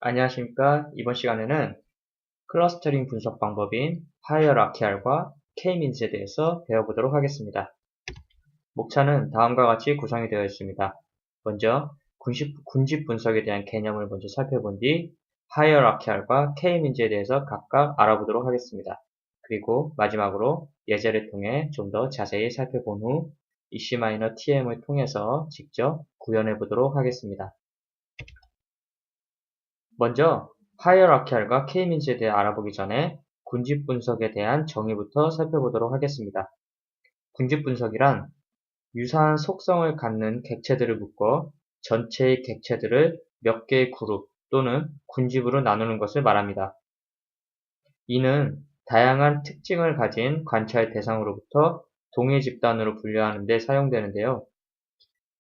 안녕하십니까. 이번 시간에는 클러스터링 분석 방법인 하이어라키알과 K-민즈에 대해서 배워보도록 하겠습니다. 목차는 다음과 같이 구성이 되어 있습니다. 먼저 군집 분석에 대한 개념을 먼저 살펴본 뒤 하이어라키알과 K-민즈에 대해서 각각 알아보도록 하겠습니다. 그리고 마지막으로 예제를 통해 좀 더 자세히 살펴본 후 EC-TM을 통해서 직접 구현해 보도록 하겠습니다. 먼저 하이어라키알과 K-민즈에 대해 알아보기 전에 군집 분석에 대한 정의부터 살펴보도록 하겠습니다. 군집 분석이란 유사한 속성을 갖는 객체들을 묶어 전체의 객체들을 몇 개의 그룹 또는 군집으로 나누는 것을 말합니다. 이는 다양한 특징을 가진 관찰 대상으로부터 동일 집단으로 분류하는 데 사용되는데요.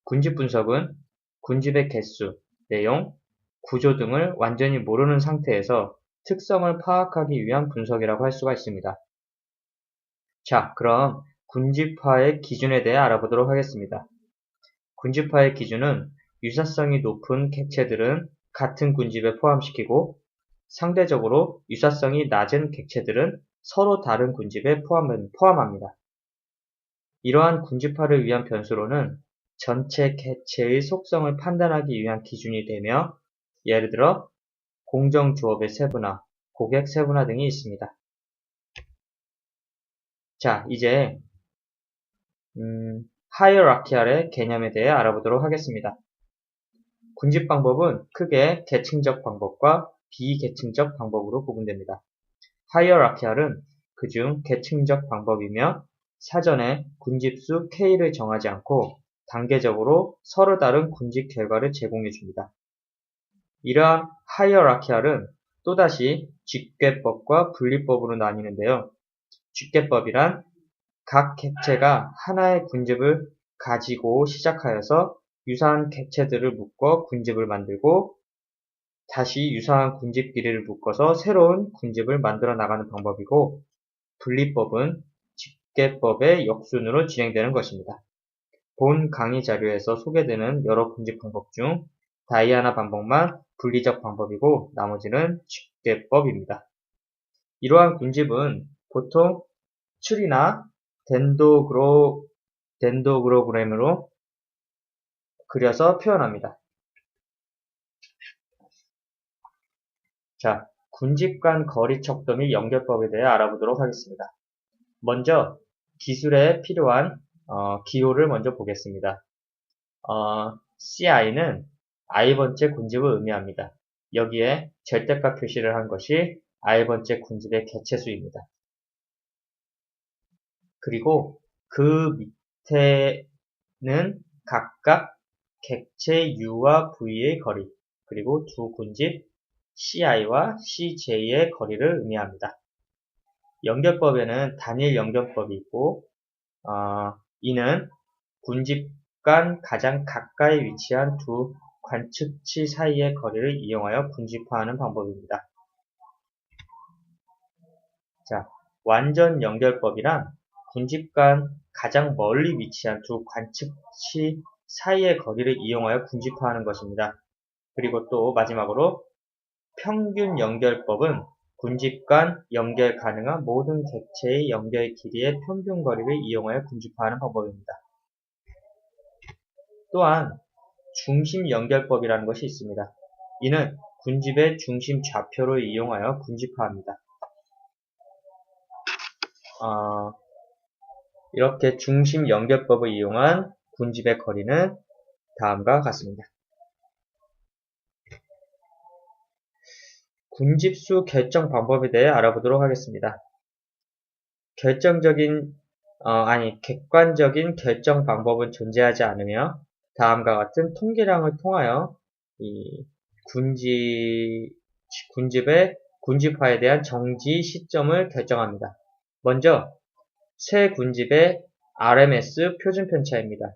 군집 분석은 군집의 개수, 내용, 구조 등을 완전히 모르는 상태에서 특성을 파악하기 위한 분석이라고 할 수가 있습니다. 자, 그럼 군집화의 기준에 대해 알아보도록 하겠습니다. 군집화의 기준은 유사성이 높은 객체들은 같은 군집에 포함시키고 상대적으로 유사성이 낮은 객체들은 서로 다른 군집에 포함합니다. 이러한 군집화를 위한 변수로는 전체 객체의 속성을 판단하기 위한 기준이 되며 예를 들어 공정주업의 세분화, 고객 세분화 등이 있습니다. 자, 이제 하이어라키알의 개념에 대해 알아보도록 하겠습니다. 군집 방법은 크게 계층적 방법과 비계층적 방법으로 구분됩니다. 하이어라키알은 그중 계층적 방법이며 사전에 군집수 K를 정하지 않고 단계적으로 서로 다른 군집 결과를 제공해 줍니다. 이러한 하이어라키알은 또다시 쥐꾀법과 분리법으로 나뉘는데요. 쥐꾀법이란 각 객체가 하나의 군집을 가지고 시작하여서 유사한 객체들을 묶어 군집을 만들고 다시 유사한 군집끼리를 묶어서 새로운 군집을 만들어 나가는 방법이고, 분리법은 쥐꾀법의 역순으로 진행되는 것입니다. 본 강의 자료에서 소개되는 여러 군집 방법 중 다이아나 방법만 분리적 방법이고 나머지는 쥐꾀법입니다. 이러한 군집은 보통 추리나 덴도그램으로 그려서 표현합니다. 자, 군집 간 거리 척도 및 연결법에 대해 알아보도록 하겠습니다. 먼저 기술에 필요한 기호를 먼저 보겠습니다. CI는 i번째 군집을 의미합니다. 여기에 절대값 표시를 한 것이 i번째 군집의 개체수입니다. 그리고 그 밑에는 각각 객체 U와 V의 거리, 그리고 두 군집 CI와 CJ의 거리를 의미합니다. 연결법에는 단일 연결법이 있고, 이는 군집 간 가장 가까이 위치한 두 관측치 사이의 거리를 이용하여 군집화하는 방법입니다. 자, 완전 연결법이란 군집 간 가장 멀리 위치한 두 관측치 사이의 거리를 이용하여 군집화하는 것입니다. 그리고 또 마지막으로 평균 연결법은 군집 간 연결 가능한 모든 객체의 연결 길이의 평균 거리를 이용하여 군집화하는 방법입니다. 또한 중심 연결법이라는 것이 있습니다. 이는 군집의 중심 좌표를 이용하여 군집화합니다. 이렇게 중심 연결법을 이용한 군집의 거리는 다음과 같습니다. 군집수 결정 방법에 대해 알아보도록 하겠습니다. 객관적인 결정 방법은 존재하지 않으며 다음과 같은 통계량을 통하여 이 군집의 군집화에 대한 정지 시점을 결정합니다. 먼저 새 군집의 RMS 표준 편차입니다.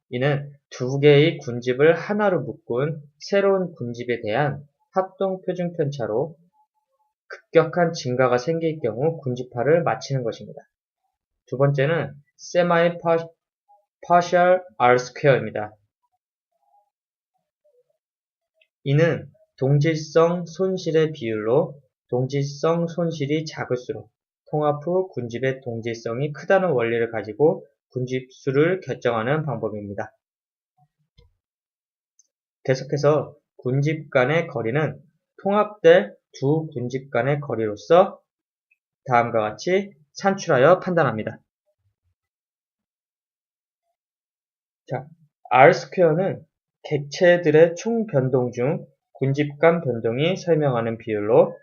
이는 두 개의 군집을 하나로 묶은 새로운 군집에 대한 합동 표준 편차로 급격한 증가가 생길 경우 군집화를 마치는 것입니다. 두 번째는 Semi Partial R-Square입니다. 이는 동질성 손실의 비율로 동질성 손실이 작을수록 통합 후 군집의 동질성이 크다는 원리를 가지고 군집수를 결정하는 방법입니다. 계속해서 군집 간의 거리는 통합될 두 군집 간의 거리로서 다음과 같이 산출하여 판단합니다. 자, R2는 객체들의 총 변동 중 군집 간 변동이 설명하는 비율로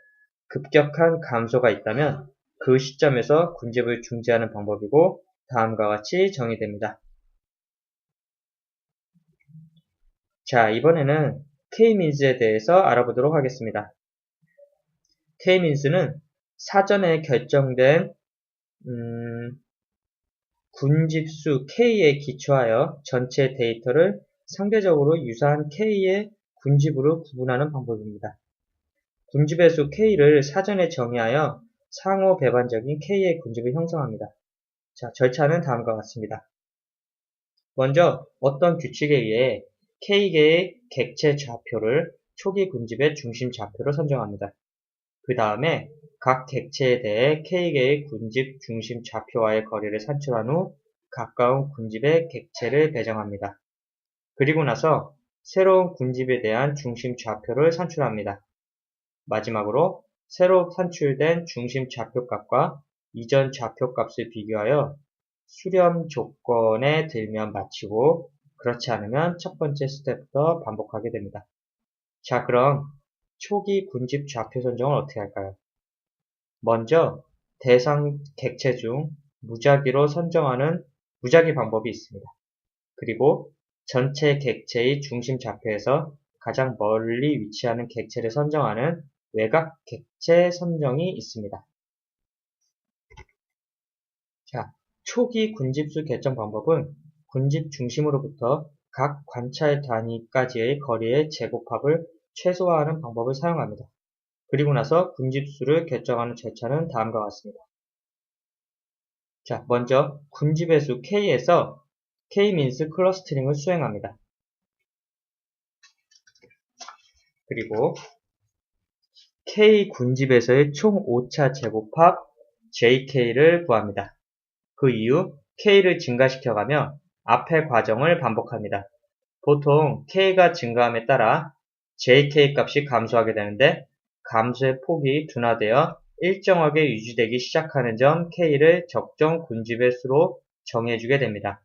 급격한 감소가 있다면 그 시점에서 군집을 중지하는 방법이고 다음과 같이 정의됩니다. 자, 이번에는 K-means에 대해서 알아보도록 하겠습니다. K-means는 사전에 결정된 군집수 K에 기초하여 전체 데이터를 상대적으로 유사한 K의 군집으로 구분하는 방법입니다. 군집의 수 K를 사전에 정의하여 상호 배반적인 K의 군집을 형성합니다. 자, 절차는 다음과 같습니다. 먼저 어떤 규칙에 의해 K개의 객체 좌표를 초기 군집의 중심 좌표로 선정합니다. 그 다음에 각 객체에 대해 K개의 군집 중심 좌표와의 거리를 산출한 후 가까운 군집의 객체를 배정합니다. 그리고 나서 새로운 군집에 대한 중심 좌표를 산출합니다. 마지막으로 새로 산출된 중심 좌표값과 이전 좌표값을 비교하여 수렴 조건에 들면 마치고 그렇지 않으면 첫 번째 스텝부터 반복하게 됩니다. 자, 그럼 초기 군집 좌표 선정을 어떻게 할까요? 먼저 대상 객체 중 무작위로 선정하는 무작위 방법이 있습니다. 그리고 전체 객체의 중심 좌표에서 가장 멀리 위치하는 객체를 선정하는 외곽 객체 선정이 있습니다. 자, 초기 군집수 결정 방법은 군집 중심으로부터 각 관찰 단위까지의 거리의 제곱합을 최소화하는 방법을 사용합니다. 그리고 나서 군집수를 결정하는 절차는 다음과 같습니다. 자, 먼저 군집의 수 K에서 K-means 클러스터링을 수행합니다. 그리고 K 군집에서의 총 오차 제곱합 JK를 구합니다. 그 이후 K를 증가시켜가며 앞의 과정을 반복합니다. 보통 K가 증가함에 따라 JK 값이 감소하게 되는데 감소의 폭이 둔화되어 일정하게 유지되기 시작하는 점 K를 적정 군집의 수로 정해주게 됩니다.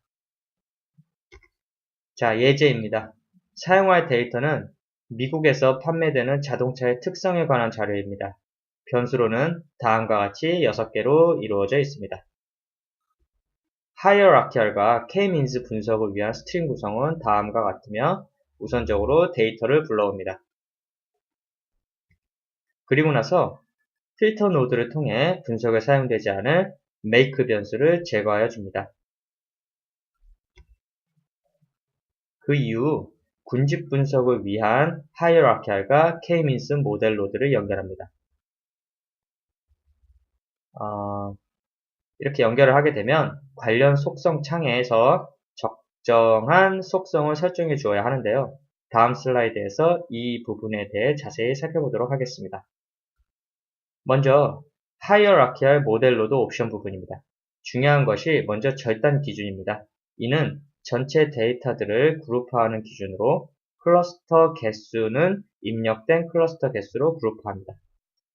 자, 예제입니다. 사용할 데이터는 미국에서 판매되는 자동차의 특성에 관한 자료입니다. 변수로는 다음과 같이 6개로 이루어져 있습니다. 하이어라키얼과 K-means 분석을 위한 스트링 구성은 다음과 같으며 우선적으로 데이터를 불러옵니다. 그리고 나서 필터 노드를 통해 분석에 사용되지 않을 make 변수를 제거하여 줍니다. 그 이후 군집 분석을 위한 하이어라키얼과 K-means 모델 노드를 연결합니다. 이렇게 연결을 하게 되면 관련 속성 창에서 적정한 속성을 설정해 주어야 하는데요. 다음 슬라이드에서 이 부분에 대해 자세히 살펴보도록 하겠습니다. 먼저 하이어라키얼 모델 노드 옵션 부분입니다. 중요한 것이 먼저 절단 기준입니다. 이는 전체 데이터들을 그룹화하는 기준으로 클러스터 개수는 입력된 클러스터 개수로 그룹화합니다.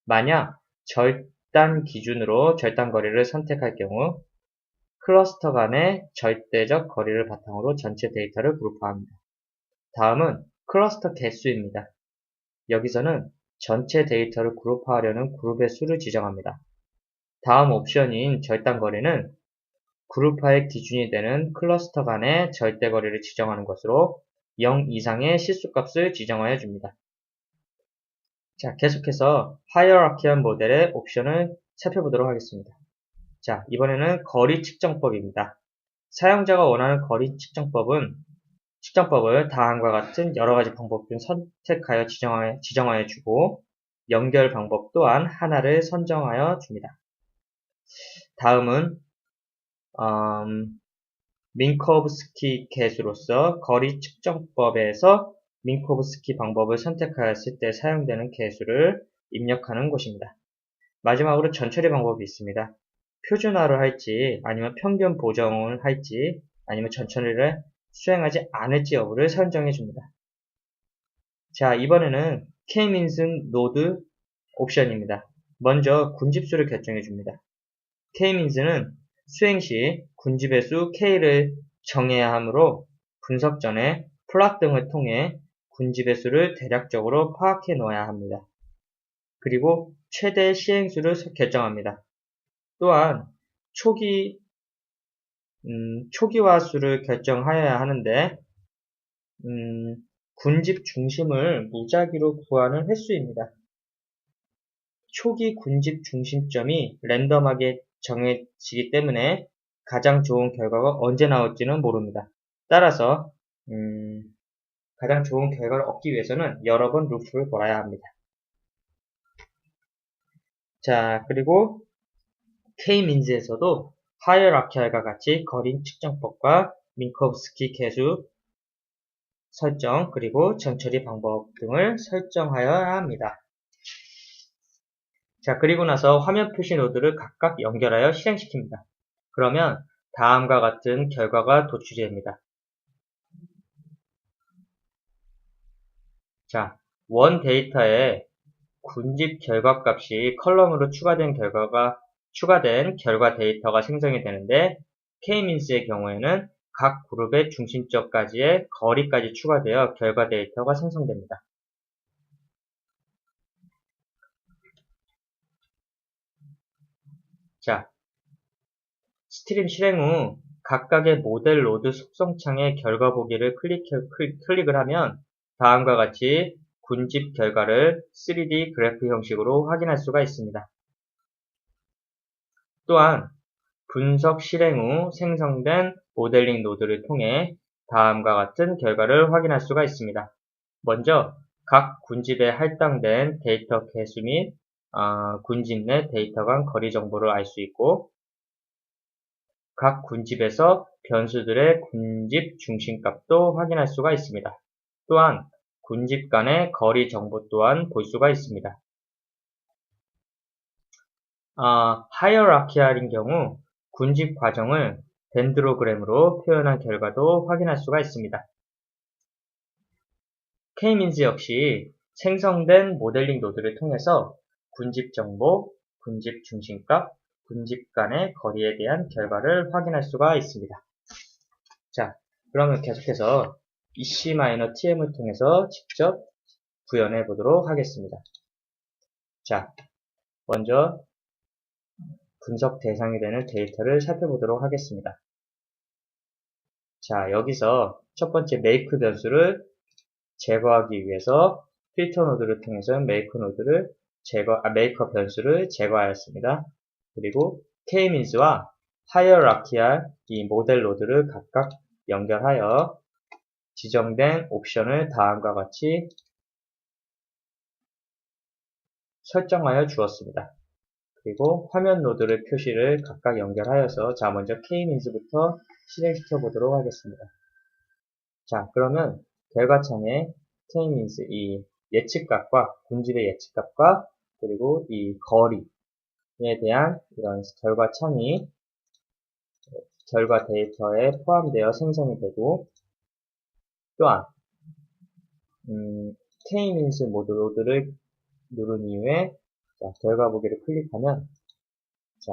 만약 절단 기준으로 절단 거리를 선택할 경우 클러스터 간의 절대적 거리를 바탕으로 전체 데이터를 그룹화합니다. 다음은 클러스터 개수입니다. 여기서는 전체 데이터를 그룹화하려는 그룹의 수를 지정합니다. 다음 옵션인 절단 거리는 그룹화의 기준이 되는 클러스터 간의 절대 거리를 지정하는 것으로 0 이상의 실수값을 지정하여 줍니다. 자, 계속해서 하이어라키얼 모델의 옵션을 살펴보도록 하겠습니다. 자, 이번에는 거리 측정법입니다. 사용자가 원하는 거리 측정법을 다음과 같은 여러가지 방법 중 선택하여 지정하여 주고 연결 방법 또한 하나를 선정하여 줍니다. 다음은 민코브스키 계수로서 거리 측정법에서 민코브스키 방법을 선택하였을 때 사용되는 개수를 입력하는 곳입니다. 마지막으로 전처리 방법이 있습니다. 표준화를 할지 아니면 평균 보정을 할지 아니면 전처리를 수행하지 않을지 여부를 설정해 줍니다. 자, 이번에는 k-means node 옵션입니다. 먼저 군집수를 결정해 줍니다. k-means는 수행 시 군집의 수 k를 정해야 하므로 분석 전에 플롯 등을 통해 군집의 수를 대략적으로 파악해 놓아야 합니다. 그리고 최대 시행수를 결정합니다. 또한 초기화 수를 결정하여야 하는데 군집 중심을 무작위로 구하는 횟수입니다. 초기 군집 중심점이 랜덤하게 정해지기 때문에 가장 좋은 결과가 언제 나올지는 모릅니다. 따라서 가장 좋은 결과를 얻기 위해서는 여러 번 루프를 돌아야 합니다. 자, 그리고 K-means에서도 하이어라키알과 같이 거리 측정법과 민코브스키 계수 설정 그리고 전처리 방법 등을 설정하여야 합니다. 자, 그리고 나서 화면 표시 노드를 각각 연결하여 실행시킵니다. 그러면 다음과 같은 결과가 도출됩니다. 자, 원 데이터에 군집 결과값이 컬럼으로 추가된 결과 데이터가 생성이 되는데 K-means의 경우에는 각 그룹의 중심점까지의 거리까지 추가되어 결과 데이터가 생성됩니다. 자, 스트림 실행 후 각각의 모델 로드 속성창의 결과 보기를 클릭을 하면 다음과 같이 군집 결과를 3D 그래프 형식으로 확인할 수가 있습니다. 또한 분석 실행 후 생성된 모델링 노드를 통해 다음과 같은 결과를 확인할 수가 있습니다. 먼저 각 군집에 할당된 데이터 개수 및 군집 내 데이터 간 거리 정보를 알 수 있고 각 군집에서 변수들의 군집 중심값도 확인할 수가 있습니다. 또한 군집 간의 거리 정보 또한 볼 수가 있습니다. 하이어라키알인 경우 군집 과정을 덴드로그램으로 표현한 결과도 확인할 수가 있습니다. K-means 역시 생성된 모델링 노드를 통해서 군집 정보, 군집 중심값, 군집 간의 거리에 대한 결과를 확인할 수가 있습니다. 자, 그러면 계속해서 EC-TM을 통해서 직접 구현해 보도록 하겠습니다. 자, 먼저 분석 대상이 되는 데이터를 살펴보도록 하겠습니다. 자, 여기서 첫 번째 make 변수를 제거하기 위해서 필터 노드를 통해서 make 변수를 제거하였습니다. 그리고 k-means와 hierarchical 이 모델 노드를 각각 연결하여 지정된 옵션을 다음과 같이 설정하여 주었습니다. 그리고 화면 노드를 표시를 각각 연결하여서 자, 먼저 k-means부터 실행시켜 보도록 하겠습니다. 자, 그러면 결과창에 k-means 이 예측값과 군집의 예측값과 그리고 이 거리에 대한 이런 결과창이 결과 데이터에 포함되어 생성이 되고 또한 k-means 모드를 누른 이후에 자, 결과 보기를 클릭하면 자,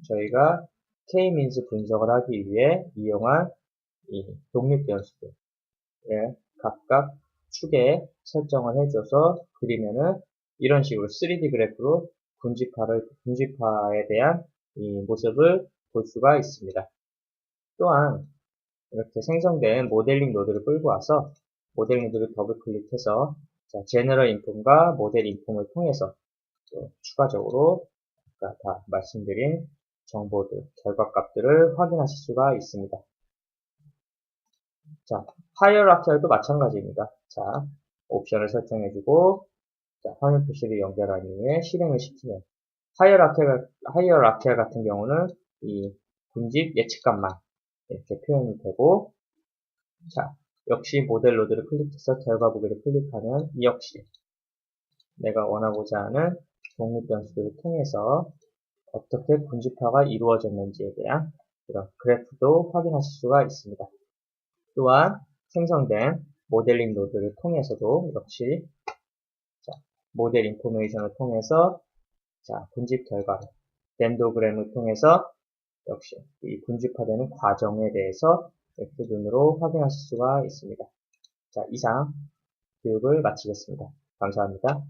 저희가 k-means 분석을 하기 위해 이용한 이 독립 변수들을 각각 축에 설정을 해줘서 그리면은 이런 식으로 3D 그래프로 군집화에 대한 이 모습을 볼 수가 있습니다. 또한 이렇게 생성된 모델링 노드를 끌고 와서 모델링 노드를 더블 클릭해서 제너럴 인폼과 모델 인폼을 통해서 추가적으로 아까 다 말씀드린 정보들, 결과값들을 확인하실 수가 있습니다. 자, 하이어라키알도 마찬가지입니다. 자, 옵션을 설정해주고 자, 화면 표시를 연결한 이후에 실행을 시키면 하이어라키알 같은 경우는 이 군집 예측값만 이렇게 표현이 되고 자, 역시 모델 노드를 클릭해서 결과 보기를 클릭하면 이 역시 내가 원하고자 하는 독립 변수들을 통해서 어떻게 군집화가 이루어졌는지에 대한 이런 그래프도 확인하실 수가 있습니다. 또한 생성된 모델링 노드를 통해서도 역시 모델 인포메이션을 통해서 군집 결과를 덴도그램을 통해서 역시 이 군집화되는 과정에 대해서 이렇게 눈으로 확인하실 수가 있습니다. 이상 교육을 마치겠습니다. 감사합니다.